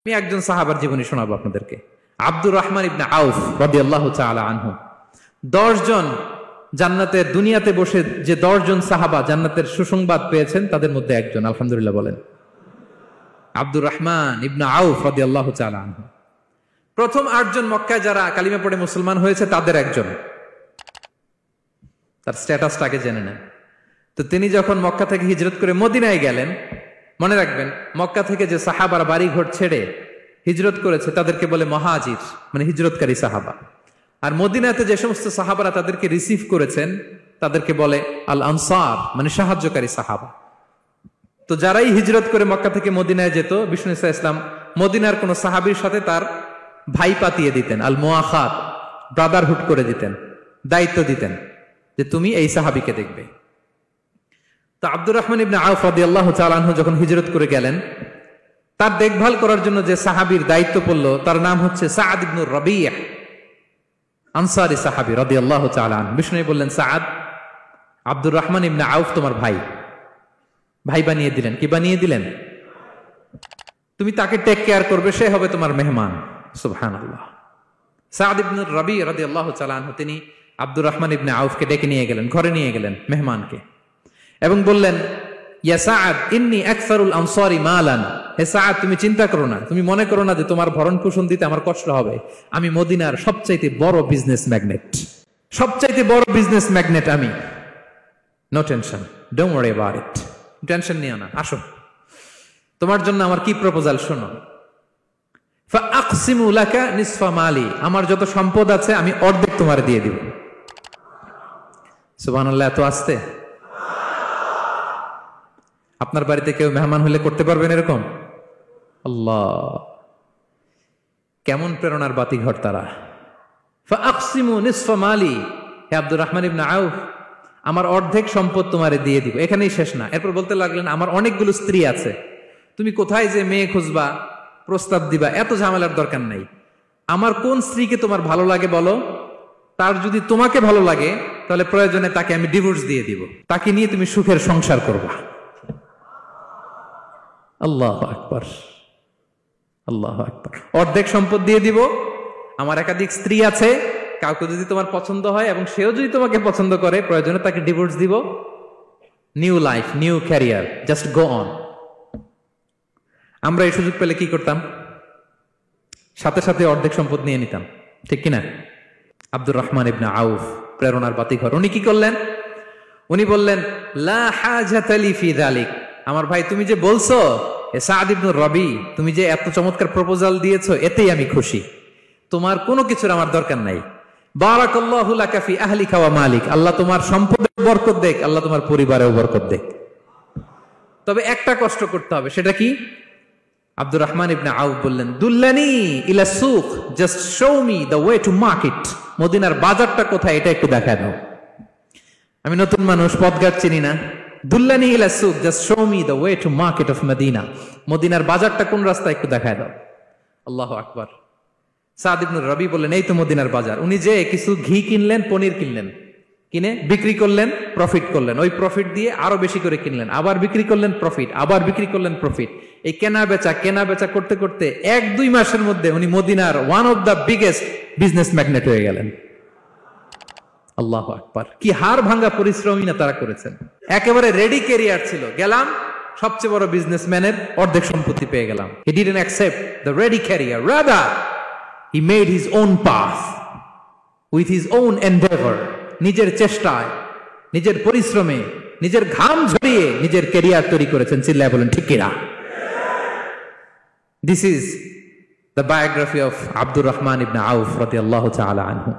আমি একজন সাহাবার জীবনী শোনাবো আপনাদেরকে। আব্দুর রহমান ইবনে আউফ রাদিয়াল্লাহু তাআলা আনহু। 10 জন জান্নাতের দুনিয়াতে বসে যে 10 জন সাহাবা জান্নাতের সুসংবাদ পেয়েছেন তাদের মধ্যে একজন, আলহামদুলিল্লাহ বলেন। আব্দুর রহমান ইবনে আউফ রাদিয়াল্লাহু তাআলা আনহু প্রথম 8 জন মক্কায় যারা কালিমা পড়ে মুসলমান হয়েছে তাদের একজন। তার স্ট্যাটাসটাকে জেনে নেন। তো তিনি যখন মক্কা থেকে হিজরত করে মদিনায় গেলেন, মনে রাখবেন মক্কা থেকে যে সাহাবার বাড়ি ঘর ছেড়ে হিজরত করেছে তাদেরকে বলে মহাজির, মানে হিজরতকারী সাহাবা। আর মদিনাতে যে সমস্ত সাহাবারা তাদেরকে রিসিভ করেছেন তাদেরকে বলে আল আনসার, মানে সাহায্যকারী সাহাবা। তো যারাই হিজরত করে মক্কা থেকে মদিনায় যেত, বিষ্ণু ইসা ইসলাম মদিনার কোন সাহাবীর সাথে তার ভাই পাতিয়ে দিতেন, আল মুআখাত, ব্রাদারহুড করে দিতেন, দায়িত্ব দিতেন যে তুমি এই সাহাবীকে দেখবে। তো আব্দুর রহমান ইবনে আউফ রাদিয়াল্লাহু তাআলা আনহু যখন হিজরত করে গেলেন, তার দেখভাল করার জন্য যে সাহাবীর দায়িত্ব পড়ল তার নাম হচ্ছে সাআদ ইবনে রাবীহ, আনসারী সাহাবী রাদিয়াল্লাহু তাআলা আনহু। বিষ্ণু বললেন, সাআদ, আব্দুর রহমান ইবনে আউফ তোমার ভাই, ভাই বানিয়ে দিলেন। কি বানিয়ে দিলেন? তুমি তাকে টেক কেয়ার করবে, সে হবে তোমার মেহমান। সুবহানাল্লাহ। সাআদ ইবনে রাবীহ রাদিয়াল্লাহু তাআলা আনহু তিনি আব্দুর রহমান ইবনে আউফকে ডেকে নিয়ে গেলেন, ঘরে নিয়ে গেলেন মেহমানকে, এবং বললেন, ইয়া সাআদ ইন্নী আকসারুল আনসারি মালান। হে সাআদ, তুমি চিন্তা করো না, তুমি মনে করো না যে তোমার ভরণ পোষণ দিতে আমার কষ্ট হবে। আমি মদিনার সবচাইতে বড় বিজনেস ম্যাগনেট, সবচাইতে বড় বিজনেস ম্যাগনেট আমি। No tension, don't worry about it. Tension নিও না, আসো, তোমার জন্য আমার কি প্রপোজাল শোনো। ফাআকসিমু লাকা নিসফা মালি, আমার যত সম্পদ আছে আমি অর্ধেক তোমার দিয়ে দিব। সুবহানাল্লাহ। এত আসতে আপনার বাড়িতে কেউ মেহমান হলে করতে পারবেন এরকম? আল্লাহ, কেমন প্রেরণার বাতিঘর তারা। ফাআকসিমু নিসফা মালি, হে আব্দুর রহমান ইবনে আউফ, আমার অর্ধেক সম্পদ তোমারে দিয়ে দিব। এখানেই শেষ না, এরপর বলতে লাগলেন, আমার অনেকগুলো স্ত্রী আছে, তুমি কোথায় যে মেয়ে খুঁজবা, প্রস্তাব দিবা, এত ঝামেলার দরকার নাই। আমার কোন স্ত্রীকে তোমার ভালো লাগে বলো, তার যদি তোমাকে ভালো লাগে তাহলে প্রয়োজনে তাকে আমি ডিভোর্স দিয়ে দিব, তাকে নিয়ে তুমি সুখের সংসার করবা। আল্লাহু আকবার, আল্লাহু আকবার। অর্ধেক সম্পদ দিয়ে দিব, আমার একাধিক স্ত্রী আছে, কাউকে যদি তোমার পছন্দ হয় এবং সেও যদি তোমাকে পছন্দ করে প্রয়োজনে তাকে ডিভোর্স দিব। New life, new career, just go on. আমরা এই সুযোগ পেলে কি করতাম? সাথে সাথে অর্ধেক সম্পদ নিয়ে নিতাম, ঠিক কিনা? আব্দুর রহমান ইবনে আউফ প্রেরণার বাতিঘর। উনি কি করলেন? উনি বললেন, লা হাজাতা লি ফি যালিক। আমার ভাই, তুমি যে বলছো সাআদ ইবনে রাবী, তুমি যে এত চমৎকার প্রপোজাল দিয়েছো, এতেই আমি খুশি। তোমার কোনো কিছুর আমার দরকার নাই। বারাকাল্লাহু লাকা ফি আহলিকা ওয়া মালিক, আল্লাহ তোমার সম্পদে বরকত দেখ, আল্লাহ তোমার পরিবারেও বরকত দেখ। তবে একটা কষ্ট করতে হবে, সেটা কি? আব্দুর রহমান ইবনে আউফ বললেন, দুল্লানি ইলা সুক, just show me the way to market. মদিনার বাজারটা কোথায় এটা একটু দেখায় দাও। আমি নতুন মানুষ, পথঘাট চিনি না। দুল্লানি ইলা সুক, just show me the way to market of Medina. মদিনার বাজারটা কোন রাস্তা একটু দেখায় দাও। আল্লাহু আকবার। সাআদ ইবনে রাবী বললেন, এই তো মদিনার বাজার। উনি যে কিছু ঘি কিনলেন, পনির কিনলেন, কিনে বিক্রি করলেন, প্রফিট করলেন। ওই প্রফিট দিয়ে আরো বেশি করে কিনলেন, আবার বিক্রি করলেন, প্রফিট, আবার বিক্রি করলেন, প্রফিট। এই কেনা বেচা করতে করতে 1-2 মাসের মধ্যে উনি মদিনার one of the biggest business magnate হয়ে গেলেন। আল্লাহু আকবার। কি হাড় ভাঙ্গা পরিশ্রমই না তারা করেছেন। একেবারে রেডি ক্যারিয়ার ছিল, গেলাম সবচেয়ে বড় বিজনেসম্যানের অর্ধেক সম্পত্তি পেয়ে গেলাম। He didn't accept the ready career, rather he made his own path with his own Endeavour. নিজের চেষ্টায়, নিজের পরিশ্রমে, নিজের ঘাম ঝরিয়ে নিজের ক্যারিয়ার তৈরি করেছেন। চিল্লায় বলেন ঠিক কিনা? This is the biography of Abdul Rahman ibn Auf radiyallahu ta'ala anhu.